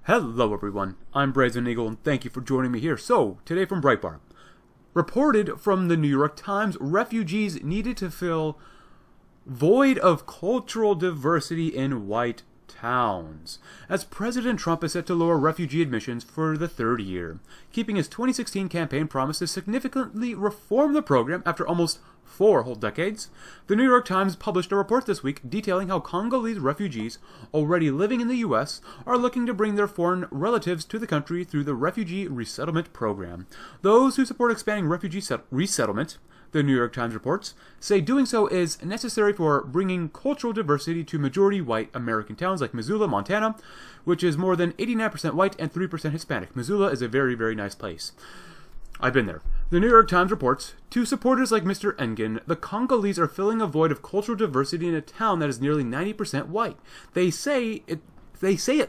Hello everyone, I'm Brazen Eagle and thank you for joining me here. So, today from Breitbart. Reported from the New York Times, refugees needed to fill void of cultural diversity in white towns, as President Trump is set to lower refugee admissions for the third year, keeping his 2016 campaign promise to significantly reform the program after almost 4 whole decades. The New York Times published a report this week detailing how Congolese refugees already living in the U.S. are looking to bring their foreign relatives to the country through the Refugee Resettlement Program. Those who support expanding refugee resettlement, the New York Times reports, say doing so is necessary for bringing cultural diversity to majority white American towns like Missoula, Montana, which is more than 89% white and 3% Hispanic. Missoula is a very, very nice place. I've been there. The New York Times reports, to supporters like Mr. Engen, the Congolese are filling a void of cultural diversity in a town that is nearly 90% white. They say it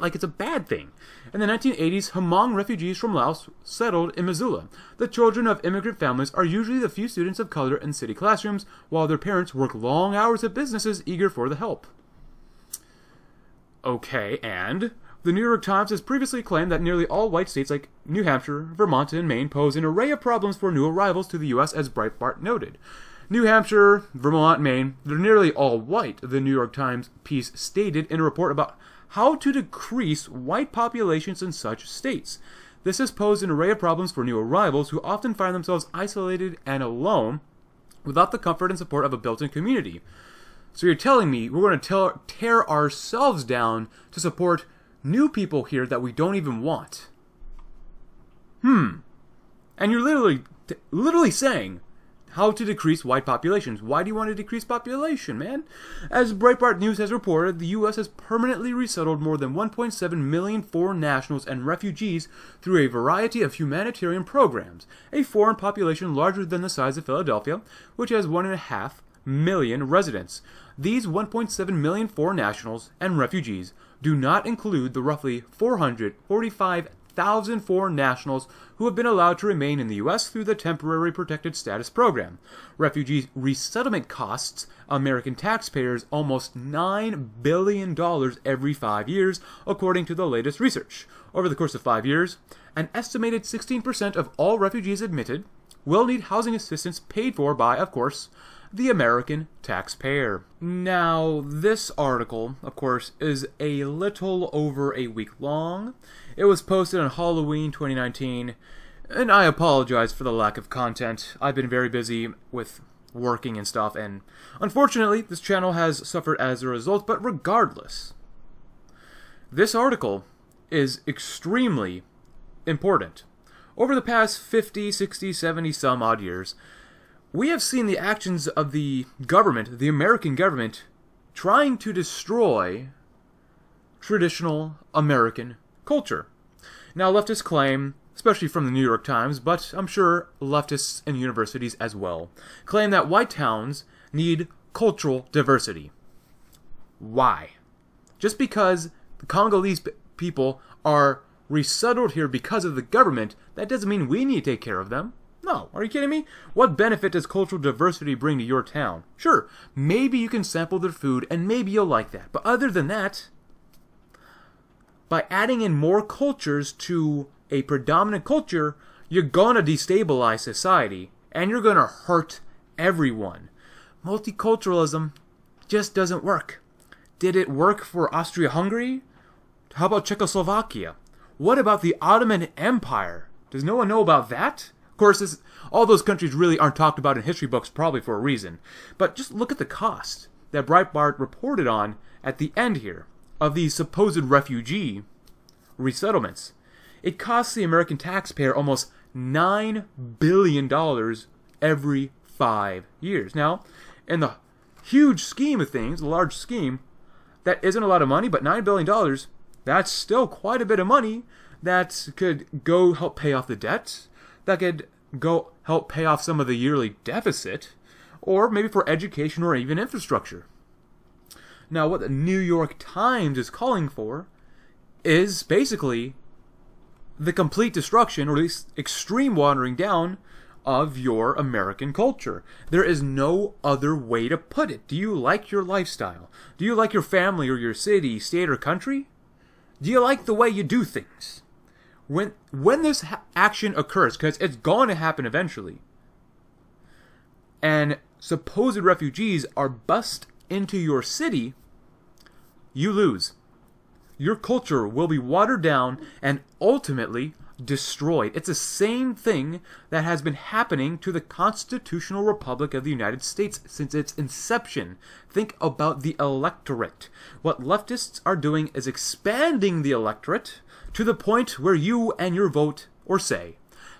like it's a bad thing. In the 1980s, Hmong refugees from Laos settled in Missoula. The children of immigrant families are usually the few students of color in city classrooms, while their parents work long hours at businesses eager for the help. Okay, and the New York Times has previously claimed that nearly all white states like New Hampshire, Vermont, and Maine pose an array of problems for new arrivals to the U.S., as Breitbart noted. New Hampshire, Vermont, Maine, they're nearly all white, the New York Times piece stated in a report about how to decrease white populations in such states. This has posed an array of problems for new arrivals who often find themselves isolated and alone without the comfort and support of a built-in community. So you're telling me we're going to tear ourselves down to support new people here that we don't even want? And you're literally saying how to decrease white populations. Why do you want to decrease population, man? As Breitbart News has reported, the U.S. has permanently resettled more than 1.7 million foreign nationals and refugees through a variety of humanitarian programs, a foreign population larger than the size of Philadelphia, which has 1.5 million residents. These 1.7 million foreign nationals and refugees do not include the roughly 445,000 foreign nationals who have been allowed to remain in the U.S. through the Temporary Protected Status Program. Refugee resettlement costs American taxpayers almost $9 billion every 5 years, according to the latest research. Over the course of 5 years, an estimated 16% of all refugees admitted will need housing assistance paid for by, of course, the American taxpayer. Now, this article, of course, is a little over a week long. It was posted on Halloween 2019, and I apologize for the lack of content. I've been very busy with working and stuff, and unfortunately, this channel has suffered as a result, but regardless, this article is extremely important. Over the past 50, 60, 70 some odd years, we have seen the actions of the government, the American government, trying to destroy traditional American culture. Now, leftists claim, especially from the New York Times, but I'm sure leftists and universities as well, claim that white towns need cultural diversity. Why? Just because the Congolese people are resettled here because of the government, that doesn't mean we need to take care of them. No, are you kidding me? What benefit does cultural diversity bring to your town? Sure, maybe you can sample their food and maybe you'll like that. But other than that, by adding in more cultures to a predominant culture, you're gonna destabilize society and you're gonna hurt everyone. Multiculturalism just doesn't work. Did it work for Austria-Hungary? How about Czechoslovakia? What about the Ottoman Empire? Does no one know about that? Of course, all those countries really aren't talked about in history books, probably for a reason. But just look at the cost that Breitbart reported on at the end here of these supposed refugee resettlements. It costs the American taxpayer almost $9 billion every 5 years. Now, in the huge scheme of things, the large scheme, that isn't a lot of money, but $9 billion, that's still quite a bit of money that could go help pay off the debt, that could go help pay off some of the yearly deficit, or maybe for education or even infrastructure. Now, what the New York Times is calling for is basically the complete destruction, or at least extreme watering down, of your American culture. There is no other way to put it. Do you like your lifestyle? Do you like your family or your city, state, or country? Do you like the way you do things? When this action occurs, because it's going to happen eventually, and supposed refugees are bussed into your city, you lose. Your culture will be watered down and ultimately destroyed. It's the same thing that has been happening to the Constitutional Republic of the United States since its inception. Think about the electorate. What leftists are doing is expanding the electorate to the point where you and your vote or say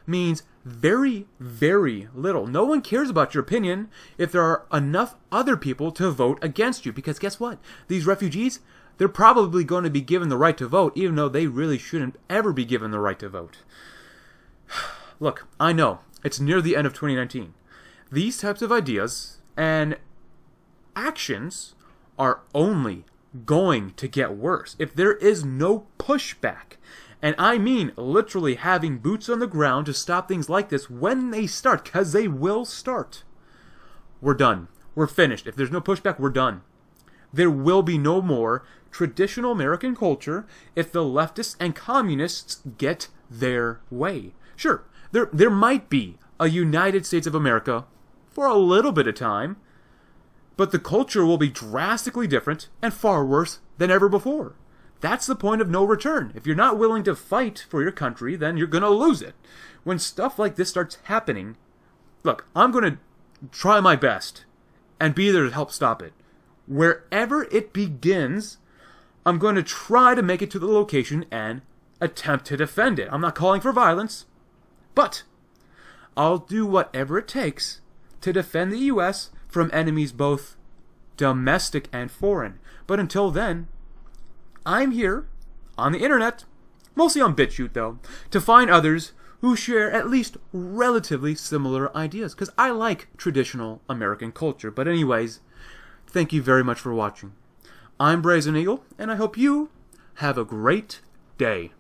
means very, very little. No one cares about your opinion if there are enough other people to vote against you. Because guess what? These refugees, they're probably going to be given the right to vote, even though they really shouldn't ever be given the right to vote. Look, I know, it's near the end of 2019. These types of ideas and actions are only going to get worse if there is no pushback. And I mean literally having boots on the ground to stop things like this when they start, because they will start. We're done. We're finished. If there's no pushback, we're done. There will be no more traditional American culture if the leftists and communists get their way. Sure, there might be a United States of America for a little bit of time, but the culture will be drastically different and far worse than ever before. That's the point of no return. If you're not willing to fight for your country, then you're going to lose it. When stuff like this starts happening, look, I'm going to try my best and be there to help stop it. Wherever it begins, I'm going to try to make it to the location and attempt to defend it. I'm not calling for violence, but I'll do whatever it takes to defend the U.S. from enemies both domestic and foreign. But until then, I'm here on the internet, mostly on BitChute though, to find others who share at least relatively similar ideas, because I like traditional American culture. But anyways, thank you very much for watching. I'm Brazen Eagle, and I hope you have a great day.